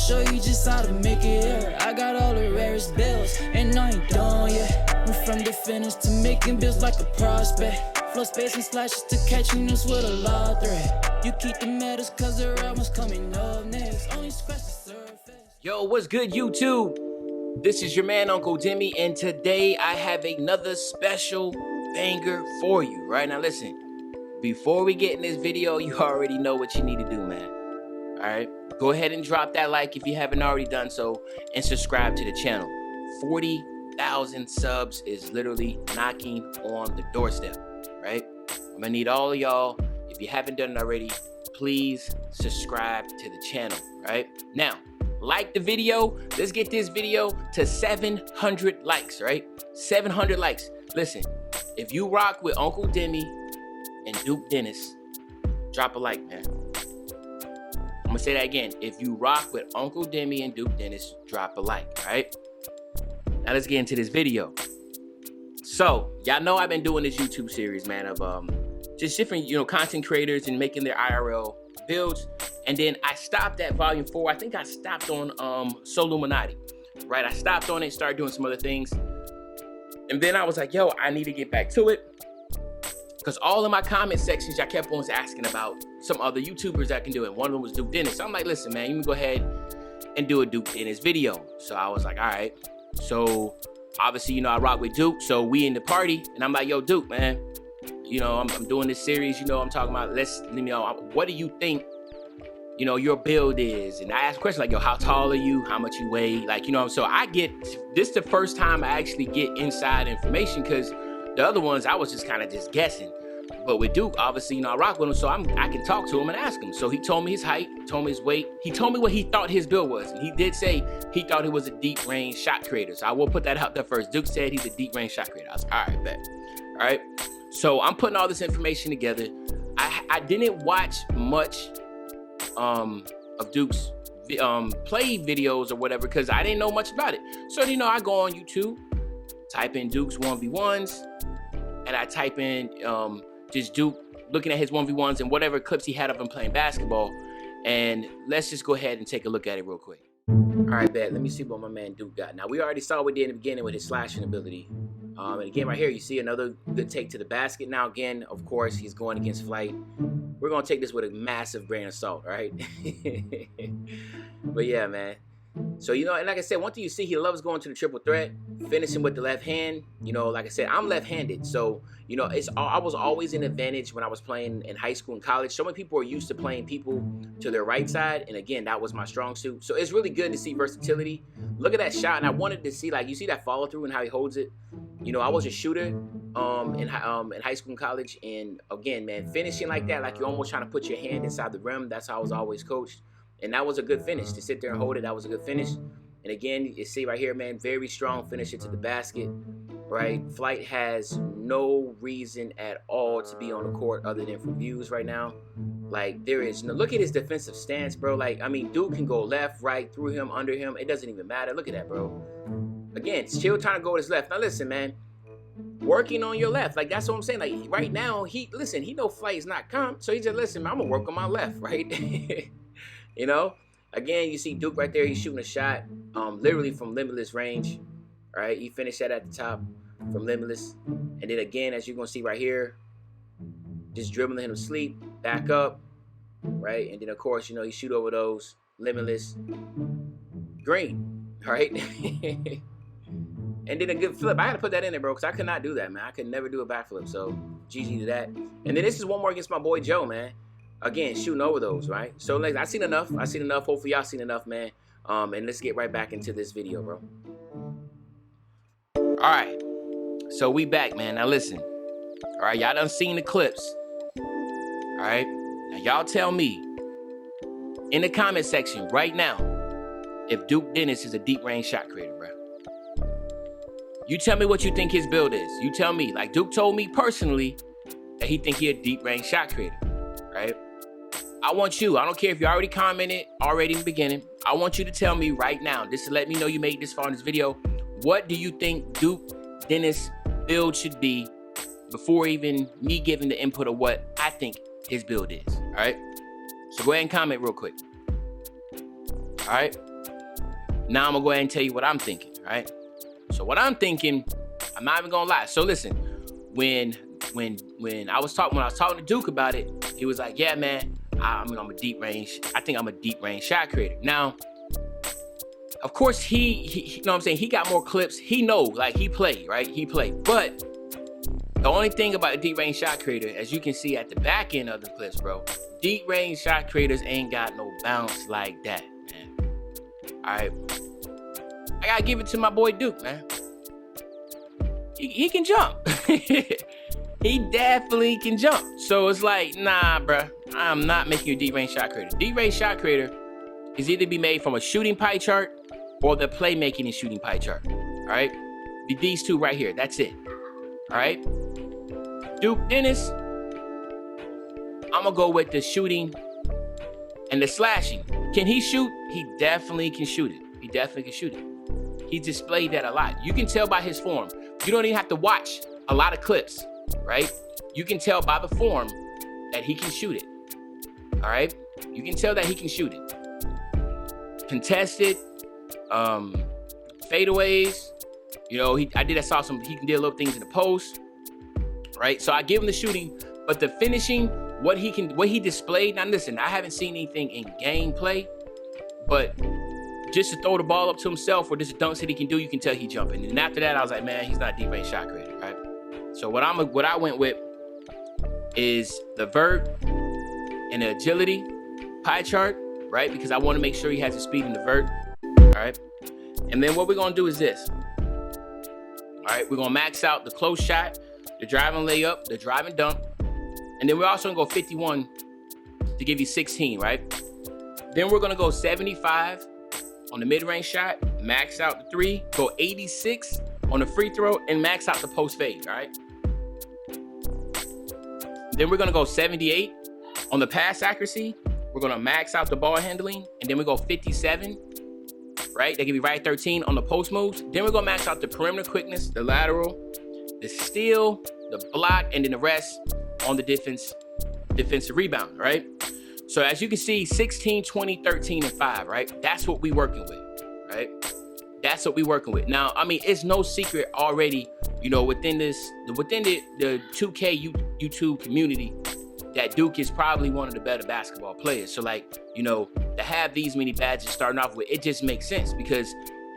show you just how to make it here. I got all the rarest bills, and I ain't done yet. Went from the finish to making bills like a prospect. Flow space and slashes to catching us with a lot of threat. You keep the medals cause the real one's coming up next. Only scratch the surface. Yo, what's good, YouTube? This is your man, Uncle Demi, and today I have another special banger for you. Right now, listen. Before we get in this video, you already know what you need to do, man. All right? Go ahead and drop that like if you haven't already done so, and subscribe to the channel. 40,000 subs is literally knocking on the doorstep, right? I'm gonna need all of y'all. If you haven't done it already, please subscribe to the channel, right? Now, like the video. Let's get this video to 700 likes, right? 700 likes. Listen, if you rock with Uncle Demi and Duke Dennis, drop a like, man. I'm gonna say that again. If you rock with Uncle Demi and Duke Dennis, drop a like, right? Now let's get into this video. So, y'all know I've been doing this YouTube series, man, of just different, content creators and making their IRL builds. And then I stopped at volume 4. I think I stopped on Soluminati, right? I stopped on it, started doing some other things. And then I was like, yo, I need to get back to it. Because all in my comment sections, I kept on asking about some other YouTubers that can do it. One of them was Duke Dennis. So I'm like, listen, man, you can go ahead and do a Duke Dennis video. So I was like, all right. So obviously, I rock with Duke. So we in the party. And I'm like, yo, Duke, man, I'm doing this series. I'm talking about, what do you think, your build is? And I asked a question like, yo, how tall are you? How much you weigh? So I get, this the first time I actually get inside information, because the other ones, I was just kind of just guessing. But with Duke, obviously, I rock with him, so I can talk to him and ask him. So he told me his height, told me his weight. He told me what he thought his build was. And he did say he thought he was a deep range shot creator. So I will put that out there first. Duke said he's a deep range shot creator. I was like, all right, bet. All right. So I'm putting all this information together. I didn't watch much of Duke's play videos or whatever, because I didn't know much about it. So, I go on YouTube, type in Duke's 1v1s, and I type in just Duke looking at his 1v1s and whatever clips he had of him playing basketball. And let's just go ahead and take a look at it real quick. All right, bet. Let me see what my man Duke got. Now, we already saw what he did in the beginning with his slashing ability. And again, right here, you see another good take to the basket. Now, again, of course, he's going against Flight. We're going to take this with a massive grain of salt, right? But yeah, man. So, and like I said, one thing you see, he loves going to the triple threat, finishing with the left hand. Like I said, I'm left-handed. So, I was always an advantage when I was playing in high school and college. So many people are used to playing people to their right side. And again, that was my strong suit. So it's really good to see versatility. Look at that shot. And I wanted to see, you see that follow through and how he holds it. I was a shooter in high school and college. And again, man, finishing like that, like you're almost trying to put your hand inside the rim. That's how I was always coached. And that was a good finish. To sit there and hold it, that was a good finish. And again, you see right here, man, very strong finisher to the basket, right? Flight has no reason at all to be on the court other than for views right now. There is no, look at his defensive stance, bro. Duke can go left, right, through him, under him. It doesn't even matter. Look at that, bro. Again, still trying to go with his left. Now listen, man, working on your left. That's what I'm saying. Right now, he know Flight is not comp. So he just, listen, man, I'm gonna work on my left, right? Again, you see Duke right there. He's shooting a shot literally from limitless range. All right, he finished that at the top from limitless. And then again, as you're going to see right here, just dribbling him to sleep, back up, right? And then, of course, he shoot over those limitless green, all right? And then a good flip. I had to put that in there, bro, because I could not do that, man. I could never do a backflip, so GG to that. And then this is one more against my boy Joe, man. Again, shooting over those, right? So I've seen enough. Hopefully y'all seen enough, man. And let's get right back into this video, bro. All right. So we back, man. Now listen. All right, y'all done seen the clips. All right. Now y'all tell me in the comment section right now if Duke Dennis is a deep range shot creator, bro. You tell me what you think his build is. You tell me. Duke told me personally that he think he a deep range shot creator, right? I want you, I don't care if you already commented in the beginning, I want you to tell me right now, just to let me know you made this far in this video, what do you think Duke Dennis build should be before even me giving the input of what I think his build is, all right? So go ahead and comment real quick. All right, Now I'm gonna go ahead and tell you what I'm thinking, right? So what I'm thinking, I'm not even gonna lie. So listen, when I was talking to Duke about it, he was like, yeah, man, I think I'm a deep range shot creator. Now, of course, he you know what I'm saying, he got more clips. He know, like, he played, right? He played. But the only thing about a deep range shot creator, as you can see at the back end of the clips, bro, deep range shot creators ain't got no bounce like that, man. All right. I gotta give it to my boy Duke, man. He can jump. He definitely can jump. So it's like, nah, bruh, I'm not making a deep range shot creator. Deep range shot creator is either be made from a shooting pie chart or the playmaking and shooting pie chart. All right? These two right here. That's it. All right? Duke Dennis, I'm gonna go with the shooting and the slashing. Can he shoot? He definitely can shoot it. He definitely can shoot it. He displayed that a lot. You can tell by his form. You don't even have to watch a lot of clips, right? You can tell by the form that he can shoot it. All right? You can tell that he can shoot it. Contested, fadeaways. You know, he can do little things in the post, right? So I give him the shooting, but the finishing, what he displayed. Now listen, I haven't seen anything in gameplay, but just to throw the ball up to himself or just dunks that he can do, you can tell he jumping. And after that, I was like, man, he's not a deep range shot creator, right? So what I went with is the vert and the agility pie chart, right? Because I want to make sure he has the speed in the vert, all right? And then what we're gonna do is this. All right, we're gonna max out the close shot, the driving layup, the driving dunk, and then we're also gonna go 51 to give you 16, right? Then we're gonna go 75 on the mid-range shot, max out the 3, go 86 on the free throw, and max out the post fade, all right? Then we're gonna go 78 on the pass accuracy. We're gonna max out the ball handling, and then we go 57, right? That give you right 13 on the post moves. Then we're gonna max out the perimeter quickness, the lateral, the steal, the block, and then the rest on the defensive rebound, right? So as you can see, 16, 20, 13, and 5, right? That's what we working with, right? That's what we working with. Now, I mean, it's no secret already, you know, within the 2K YouTube community, that Duke is probably one of the better basketball players. So, like, you know, to have these many badges starting off with, it just makes sense because,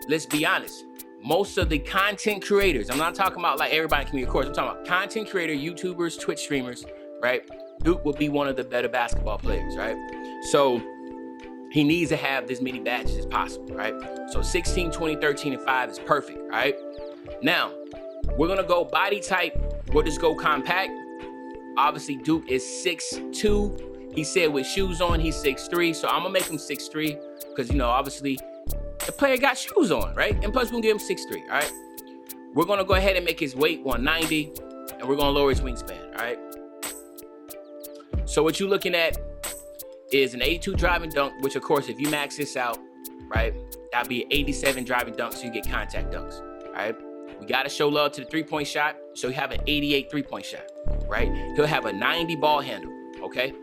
let's be honest, most of the content creators, I'm not talking about like everybody in the community, of course, I'm talking about content creator, YouTubers, Twitch streamers, right? Duke will be one of the better basketball players, right? So he needs to have as many badges as possible, right? So 16, 20, 13, and 5 is perfect, right? Now, we're gonna go body type. We'll just go compact. Obviously, Duke is 6'2". He said with shoes on, he's 6'3". So I'm gonna make him 6'3", because, you know, obviously the player got shoes on, right? And plus, we're gonna give him 6'3", all right? We're gonna go ahead and make his weight 190, and we're gonna lower his wingspan, all right? So what you're looking at is an 82 driving dunk, which of course, if you max this out, right, that'd be an 87 driving dunk, so you get contact dunks, all right? We gotta show love to the three-point shot, so you have an 88 three-point shot, right? He'll have a 90 ball handle, okay?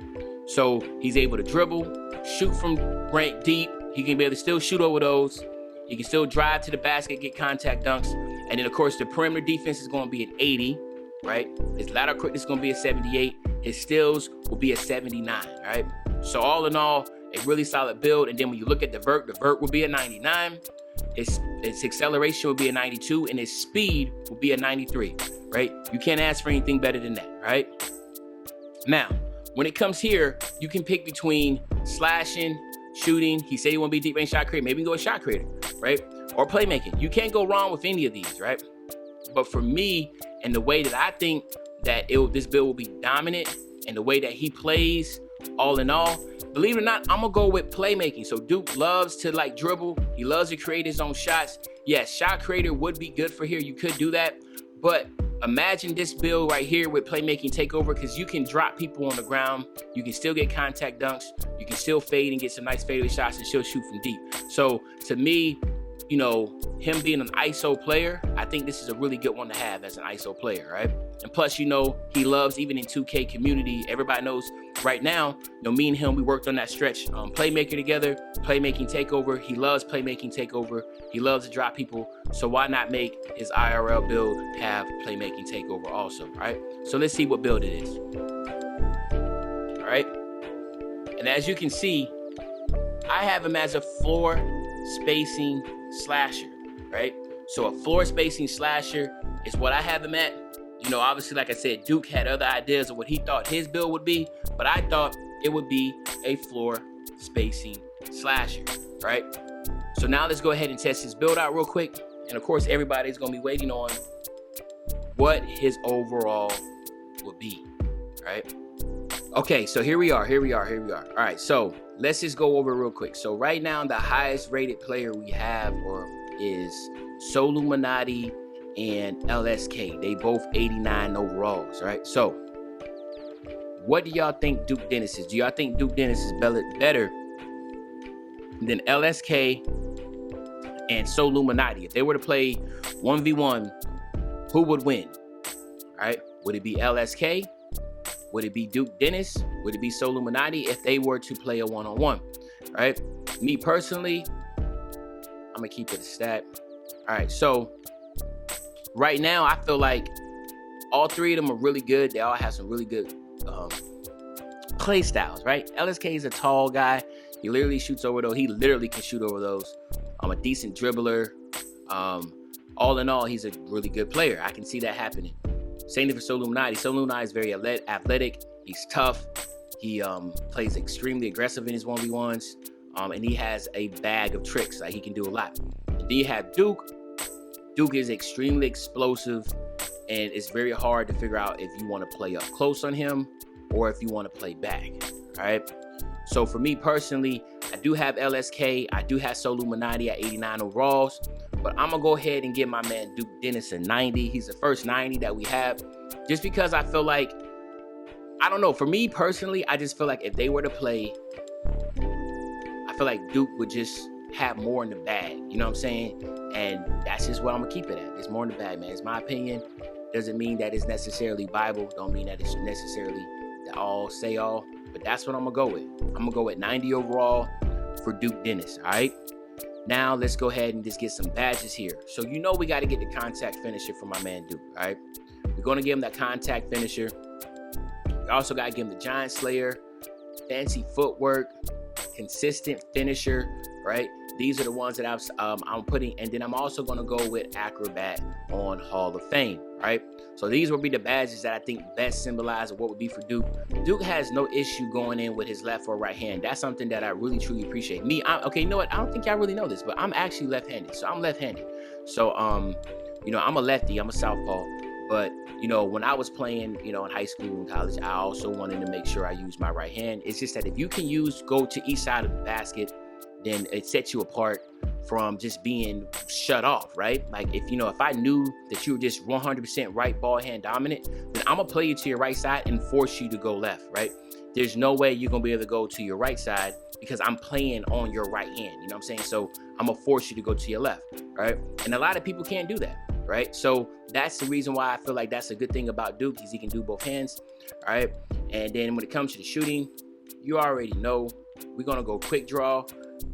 So he's able to dribble, shoot from rank deep. He can be able to still shoot over those. He can still drive to the basket, get contact dunks. And then, of course, the perimeter defense is gonna be an 80, right? His lateral quickness is gonna be a 78. His steals will be a 79, right? So all in all, a really solid build. And then when you look at the vert will be a 99. His acceleration will be a 92, and his speed will be a 93, right? You can't ask for anything better than that, right? Now, when it comes here, you can pick between slashing, shooting. He said he want to be a deep range shot creator. Maybe you can go a shot creator, right? Or playmaking. You can't go wrong with any of these, right? But for me, and the way that I think that this build will be dominant, and the way that he plays, all in all, believe it or not, I'm gonna go with playmaking. So Duke loves to like dribble. He loves to create his own shots. Yes, shot creator would be good for here. You could do that, but imagine this build right here with playmaking takeover, because you can drop people on the ground. You can still get contact dunks. You can still fade and get some nice fadeaway shots and still shoot from deep. So to me, you know, him being an ISO player, I think this is a really good one to have as an ISO player, right? And plus, you know, he loves, even in 2K community, everybody knows right now, you know, me and him, we worked on that stretch playmaker together, playmaking takeover. He loves playmaking takeover. He loves to drop people. So why not make his IRL build have playmaking takeover also, right? So let's see what build it is. All right. And as you can see, I have him as a floor spacing slasher, right? So a floor spacing slasher is what I have him at. You know, obviously, like I said, Duke had other ideas of what he thought his build would be, but I thought it would be a floor spacing slasher, right? So now let's go ahead and test his build out real quick. And of course, everybody's gonna be waiting on what his overall would be, right? Okay, so here we are. All right, so let's just go over real quick. So right now, the highest rated player we have is Soluminati and LSK. They both 89 overalls, right? So what do y'all think Duke Dennis is? Do y'all think Duke Dennis is better than LSK and Soluminati? If they were to play 1v1, who would win? All right, would it be LSK? Would it be Duke Dennis? Would it be Soluminati if they were to play a one-on-one? Right? Me personally, I'm gonna keep it a stat. All right, so right now I feel like all three of them are really good. They all have some really good play styles, right? LSK is a tall guy. He literally shoots over those. He literally can shoot over those. I'm a decent dribbler. All in all, he's a really good player. I can see that happening. Same thing for Soluminati. Soluminati is very athletic. He's tough. He plays extremely aggressive in his 1v1s. And he has a bag of tricks. Like, he can do a lot. And then you have Duke. Duke is extremely explosive, and it's very hard to figure out if you want to play up close on him or if you want to play back. All right. So for me personally, I do have LSK. I do have Soluminati at 89 overalls. But I'm going to go ahead and give my man Duke Dennis a 90. He's the first 90 that we have. Just because I feel like, I don't know, for me personally, I just feel like if they were to play, I feel like Duke would just have more in the bag. You know what I'm saying? And that's just what I'm going to keep it at. It's more in the bag, man. It's my opinion. Doesn't mean that it's necessarily Bible. Don't mean that it's necessarily the all say all. But that's what I'm going to go with. I'm going to go with 90 overall for Duke Dennis, all right? Now, let's go ahead and just get some badges here. So, you know, we got to get the contact finisher for my man Duke, all right? We're going to give him that contact finisher. We also got to give him the Giant Slayer, fancy footwork, consistent finisher, right? These are the ones that I'm putting. And then I'm also going to go with Acrobat on Hall of Fame, right? So these will be the badges that I think best symbolize what would be for Duke. Duke has no issue going in with his left or right hand. That's something that I really, truly appreciate. Me, okay, you know what? I don't think y'all really know this, but I'm actually left-handed. So I'm left-handed. So, you know, I'm a lefty. I'm a southpaw. But, you know, when I was playing, you know, in high school and college, I also wanted to make sure I use my right hand. It's just that if you can go to each side of the basket, then it sets you apart from just being shut off, right? Like, if I knew that you were just 100% right ball hand dominant, then I'm gonna play you to your right side and force you to go left, right? There's no way you're gonna be able to go to your right side because I'm playing on your right hand, you know what I'm saying? So I'm gonna force you to go to your left, right? And a lot of people can't do that, right? So that's the reason why I feel like that's a good thing about Duke, is he can do both hands, all right? And then when it comes to the shooting, you already know we're gonna go quick draw,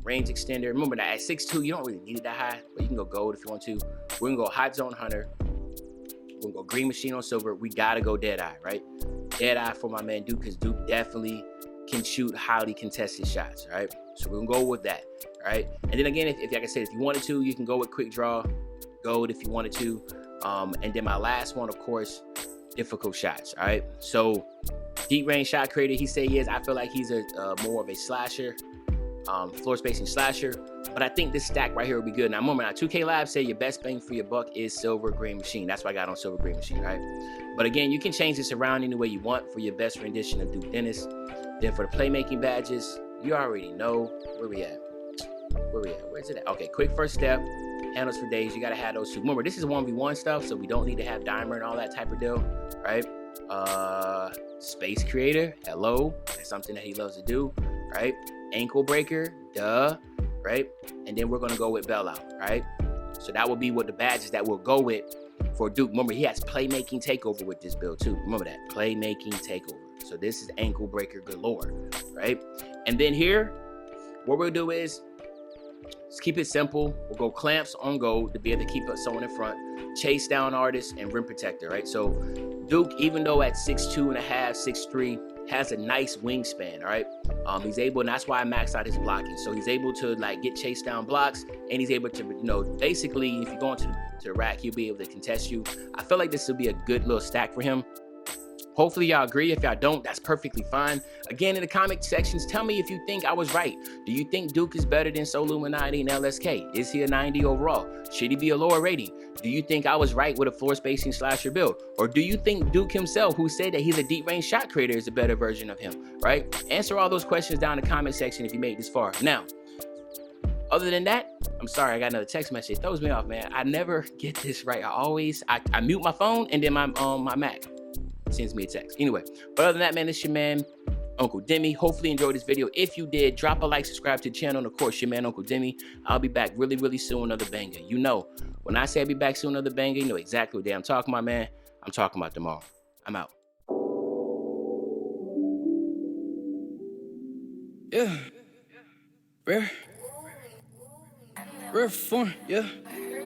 range extender. Remember that at 6'2", you don't really need it that high, but you can go gold if you want to. We're gonna go hot zone hunter. We're gonna go green machine on silver. We gotta go dead eye, right? Dead eye for my man Duke, because Duke definitely can shoot highly contested shots, right? So we're gonna go with that, right? And then again, if like I said, if you wanted to, you can go with quick draw, gold if you wanted to. And then my last one, of course, difficult shots, all right? So deep range shot creator, he say he is. I feel like he's a more of a slasher. Floor spacing slasher, but I think this stack right here will be good. Now, remember, 2K Labs say your best bang for your buck is silver green machine. That's why I got on silver green machine, right? But again, you can change this around any way you want for your best rendition of Duke Dennis. Then for the playmaking badges, you already know where we at. Where's it at? Okay, quick first step, handles for days. You gotta have those two. Remember, this is 1v1 stuff, so we don't need to have dimer and all that type of deal, right? Space creator, hello. That's something that he loves to do, right? Ankle breaker, duh. right? And then we're gonna go with bell out, right? So that will be what the badges that we'll go with for Duke. Remember, he has playmaking takeover with this build too. Remember that, playmaking takeover. So this is ankle breaker galore, right? And then here, what we'll do is, let's keep it simple. We'll go clamps on gold to be able to keep someone in front, chase down artist, and rim protector, right? So Duke, even though at 6'2 and a half, 6'3", has a nice wingspan, all right? He's able, and that's why I maxed out his blocking. So he's able to like get chased down blocks, and he's able to, you know, basically, if you go into the rack, he'll be able to contest you. I feel like this will be a good little stack for him. Hopefully y'all agree. If y'all don't, that's perfectly fine. Again, in the comment sections, tell me if you think I was right. Do you think Duke is better than Soul Illuminati and LSK? Is he a 90 overall? Should he be a lower rating? Do you think I was right with a floor spacing slasher build? Or do you think Duke himself, who said that he's a deep range shot creator, is a better version of him, right? Answer all those questions down in the comment section if you made it this far. Now, other than that, I'm sorry, I got another text message. It throws me off, man. I never get this right. I mute my phone and then my Mac sends me a text. Anyway, but other than that, man, this your man, Uncle Demi. Hopefully you enjoyed this video. If you did, drop a like, subscribe to the channel, and of course, your man, Uncle Demi. I'll be back really, really soon, another banger. You know, when I say I'll be back soon, another banger, you know exactly what day I'm talking about, man. I'm talking about tomorrow. I'm out. Yeah. Rare form, yeah.